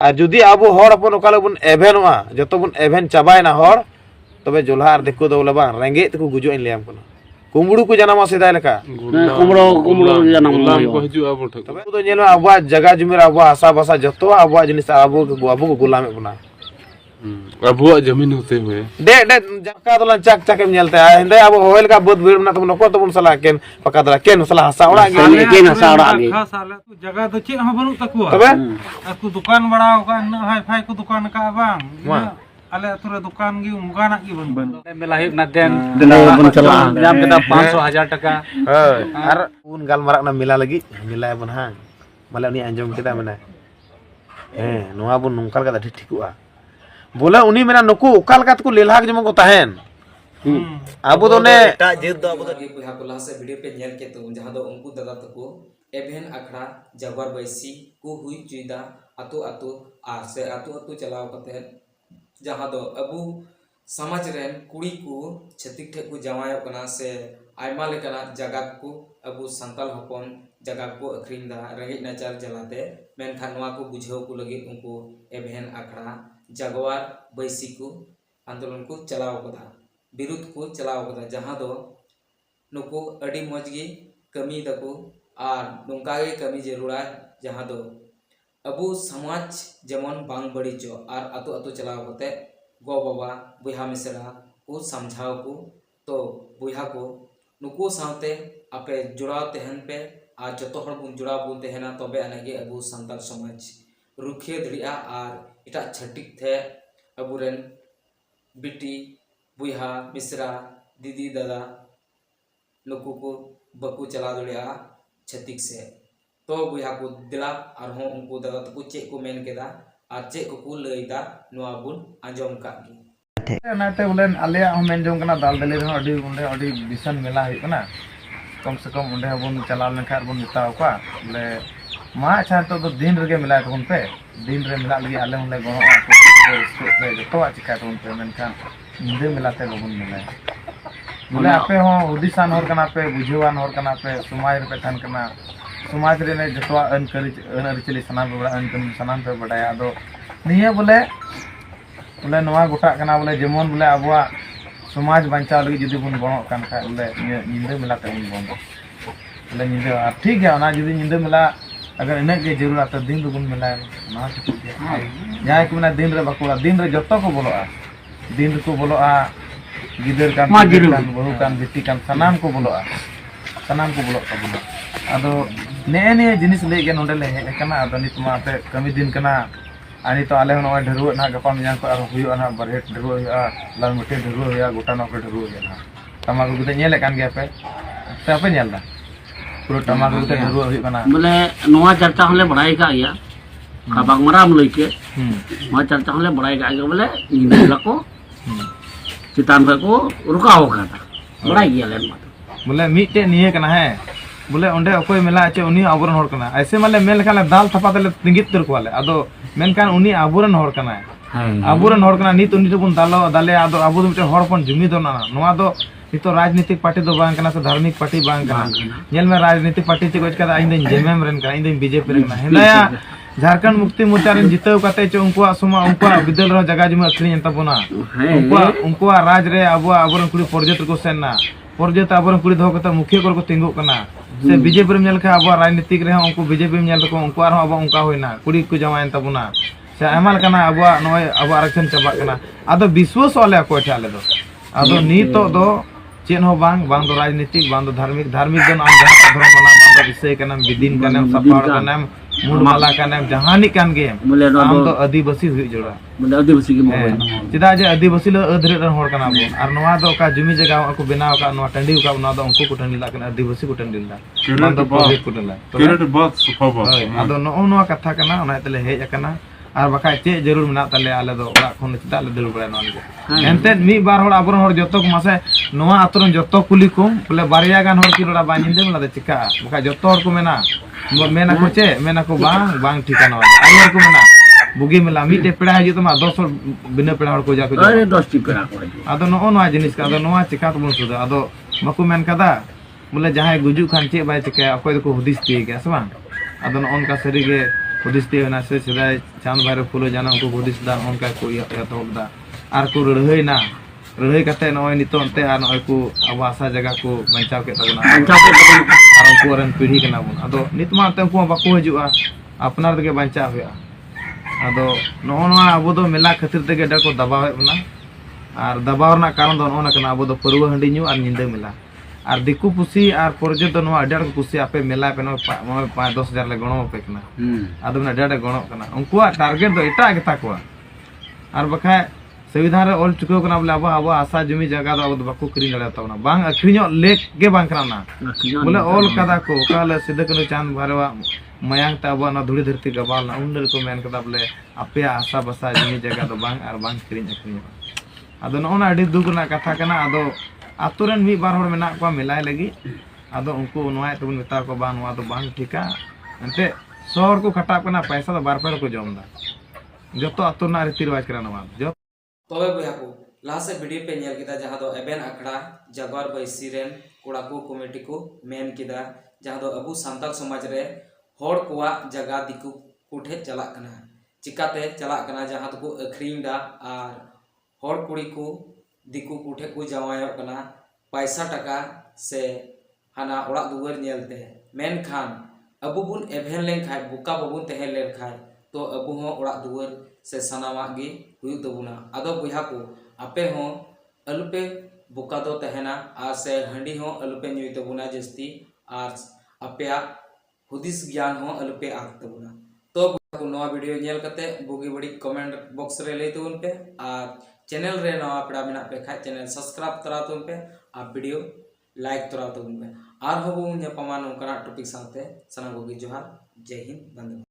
और जुदी अब हर अपन ओकाले बन एभेनोआ जतो बन एभेन चाबायना हर तबे जोल्हा और देखो दो बा रेंगे तको गुजो इन लेम कोना कुमड़ू को जनामा सेदाय लेका कुमड़ो जनामा को हिजुआ बो ठक तबे तो नेलो अब जगह जुमिर अब आशा भाषा जतो अब जिनिस अब को गुलामे बना अबुआ जमीन होते हुए दे जका दोला चक चक में नेलते हिंदे अब होयल का बहुत भीड़ ना तुम नको तुम सला केन पका दला केन सला हसा ओड़ा गे केन हसा ओड़ा गे साला तू जगह तो चे हम बनु तकुआ तबे aku दुकान बड़ा का न हाई फाई को दुकान का बांग ale atur दुकान गी उमगाना की बन मेला हुई ना देन बन चला जाम केदा 500,000 टका और उन गाल मराक ना मिला लगी मिला बन हां माले उनी अंजम केदा मने नोआ बन नुंकाल का ठिकुआ बोला उनी मेना नुकु उकाल का को लेलहाक जम को ताहेन अब तो ने टा जेद दो अब तो बुहा को लासे वीडियो पे नेल के तो जहां दो उनको दादा तको एभेन अखड़ा जगवार बैसी को हुई जुदा अतो अतो आर से अतो अतो चलाव कते जहां दो अबु समाज रेन कुड़ी को छतिक ठे को जवाय कना से आयमा लेकना जगह को अबु संताल हपन जगह को अखरिंदा रहे नचार जलाते मेनखान नवा को बुझाव को लगे उनको एभेन अखड़ा जगवार बैसी को आंदोलन को चलाव कदा विरुद्ध को चलाव कदा जहां दो नुको अडी मजगी कमी दको और नोंकागे कमी जरूरा जहां दो अबु समाज जेमन बांग बड़ी चो और अतो अतो चलाव कते गो बाबा बुहा मिसरा को समझाव को तो बुहा को नुको सावते आपे जुड़ाव तेहन पे आज जतो हर बुन जुड़ाव बुन तेहना तबे अनेगे अबु संताल समाज रुखिए दरिया और इटा छटिक थे अबुरेन बिटी बुहा मिसरा दीदी दादा नुको को बकु चला दड़िया छतिक से तो बुहा को दिला और हों उनको दादा तो चे को मेन केदा और चे को लईदा नोआ बुन आंजम कागी नाते बोले आले हम मेन जों कना दाल दले रे अडी उंडे अडी बिसन मेला है कना कम से कम उंडे बन चला लेखा बन मिताव का बोले मा अच्छा तो दिन रे मिला तोन पे दिन रे मिला लगी आले उंडे गणो को जतो चिका तोन पे मेनखान निंदे मिलाते बबन मिला बोले आपे हो उदिसान हर कना पे बुझेवान हर कना पे समाज रे थान कना समाज रे ने जतो अन अरिचली सनाम बड़ा अन सनाम पे बडाया आदो निये बोले बोले नवा गोटा कना बोले जेमन बोले अबवा समाज बांचा लगी जदी बन गणो कान खा बोले निंदे मिलाते बन बन बोले निंदे ठीक है ना जदी निंदे मिला अगर इन्हें के जरूरत है दिन दुगुन मिला ना ठीक है जहां को ना दिन रे बकुड़ा दिन रे जतो को बोलोआ दिन को बोलोआ गिदर कान बहु कान बिटी कान सनाम को बोलोआ सनाम को बोलो तबना आदो ने ने जिनिस ले के नोडे ले हे कना आदो नित मा पे कमी दिन कना आनी तो आले न ढेरुआ ना गपा मियां को आरो हुयो ना बरहेट ढेरुआ लाल मटे ढेरुआ गोटा न पे ढेरुआ ना तमाकू गुते नेले कान गया पे पे नेलदा पूरा टमाटर गुते ढेरुआ हुयो कना बोले नोआ चर्चा हले बढ़ाई का या खाबाग मराम लइके नोआ चर्चा हले बढ़ाई का बोले निला को चितान पे को रुकाओ का बढ़ाई गया लेन बोले मीटे निये कना है बोले ओंडे अकोय मेला आचे उनी आबरन हर कना ऐसे माले मेल खाले दाल थपा तले तिंगित तर को वाले आदो मेनकान उनी आबरन हर कना आबरन हर कना नित उनी तबन दालो दाले आदो आबो मिटे हर पन जुमी दो ना नोआ दो नितो राजनीतिक पार्टी दो बांग कना से धार्मिक पार्टी बांग कना नेल में राजनीतिक पार्टी चे कोच का आइन दिन जेएमएम रेन का आइन दिन BJP rain हेलाया Jharkhand Mukti Morcha rain जितव काते चे उनकुआ सुमा उनकुआ विदल रो जगह जुमा अखरी एंता बोना उनकुआ राज रे आबो आबरन कुड़ी पर्यटक को सेना पर्यटक आबरन कुड़ी दो कता मुखिया को तिंगु कना से बीजेपी में नेलखा अब राजनीतिक रे उनको बीजेपी में नेल को उनको आरो अब उनका होइना कुड़ी को जमायन तबुना से आमाल कना अब नय अब आरक्षण चबा कना आदो विश्वास वाले को ठाले दो आदो नीतो दो चेन हो बांग बांग दो राजनीतिक बांग दो धार्मिक धार्मिक दो नाम जहां धर्म मना बांग दो विषय का नाम विदिन का नाम सपाड़ का नाम मूलमाला का नाम जहानी कान गे नाम तो आदिवासी हुई जोड़ा बोले आदिवासी के चिदा जे आदिवासी लो अधरे रन होर कना बो आर नवा दो का जमी जगह को बनाव का नवा टंडी का नवा दो उनको को टंडी ला कना आदिवासी को टंडी ला नाम तो प्रोजेक्ट को टंडी केरेट बात सुफाबा आदो नवा कथा कना ओना तले हेज कना और बका चे जरूर मना तले आले दो ओरा खन चिदा ले दिल बड़ा नवा एनते मी बार होड़ आबरन होड़ जतो को मासे नवा आतरन जतो कुली को बोले बारिया गान होड़ की रोड़ा बानिंदे मला दे चिका बका जतो होड़ को मेना को चे मेना को बांग बांग ठिकाना आयर को मेना बुगी मेला मीटे पेड़ा है तो मा 200 बिना पेड़ा हड़ को जा को अरे 10 टी पेड़ा को आदो नो नो जिनिस का आदो नोआ चिका तो बन सुदा आदो मको मेन कदा बोले जहां गुजु खान चे बाय चिका अकोय को हुदिस पी गया सबां आदो नो उनका सरी के हुदिस तीना से सदा चांद भाई फुलो जाना उनको हुदिस दा उनका को एतहब दा आर को लड़ाईना लड़ाई कते नय नितो अंते आर नय को अब आशा जगह को बचाव के तबना बचाव के तबना आर उनको रन पीढ़ी कना बन अदो नित मा ते उनको बाको हजुआ अपनार तके बचाव हुआ अदो नोना अब दो मेला खातिर तके डा को दबाव बना और दबाव ना कारण दो नोना कना अब दो परुवा हंडी न्यू और निंदा मेला और दिकु पुसी और पर्जे तो नो अडार को पुसी आपे मेला पे नो 5-10 ले गणो पे कना अदो ना डाडे गणो कना उनको टारगेट दो एटा गेता को और बखा संविधान रे ऑल चुको कना बोले अब आशा जमी जगह दो अब बाको क्री लड़ा तवना बांग अखरिनो लेक के बांग कना बोले ऑल कदा को काले सिद्ध कनो चांद भरवा मयांग ता अब ना धुड़ी धरती गबाल ना उन को मेन कदा बोले आपे आशा बसा जमी जगह दो बांग और बांग क्री अखरिनो अदो नोना अडी दुख ना कथा कना अदो आतुरन मी बार होड़ मेना को मिलाय लगी अदो उनको नोय तबन मेता को बांग वा तो बांग ठीका अंते शहर को खटा कना पैसा तो बार पर को जमदा जतो आतुरना रीति रिवाज करा नवा जो तबे बया को लासे वीडियो पे नेल किदा जहां दो एबेन अखड़ा जागवार बैसी रेन कोड़ा को कमेटी को मेन किदा जहां दो अबु सांताल समाज रे होड़ कोवा जगह दिकु कोठे चला कना चिकाते चला कना जहां को अखरिंग दा और होड़ कुड़ी को दिकु कोठे को जवायो कना पैसा टका से हाना ओड़ा दुवर नेलते मेन खान अबु बुन एभेन लेन खाय बुका बबुन तहे लेन खाय तो अबु हो ओड़ा दुवर से सनामा गे हुई तबुना आदो बुहा को आपे हो अलुपे बुका दो तहना आर से हंडी हो अलुपे न्यूई तबुना जस्ती आर आपे हुदिस ज्ञान हो अलुपे आग तबुना तो बुहा को नवा वीडियो नेल कते बुगी बड़ी कमेंट बॉक्स रे ले तुन पे आर चैनल रे नवा पेड़ा मेना पे खाय चैनल सब्सक्राइब तरा तुन पे आप वीडियो लाइक तरा तुन पे आर हो बुन पमान उनका टॉपिक साथे सना बुगी जोहार जय हिंद बंदे।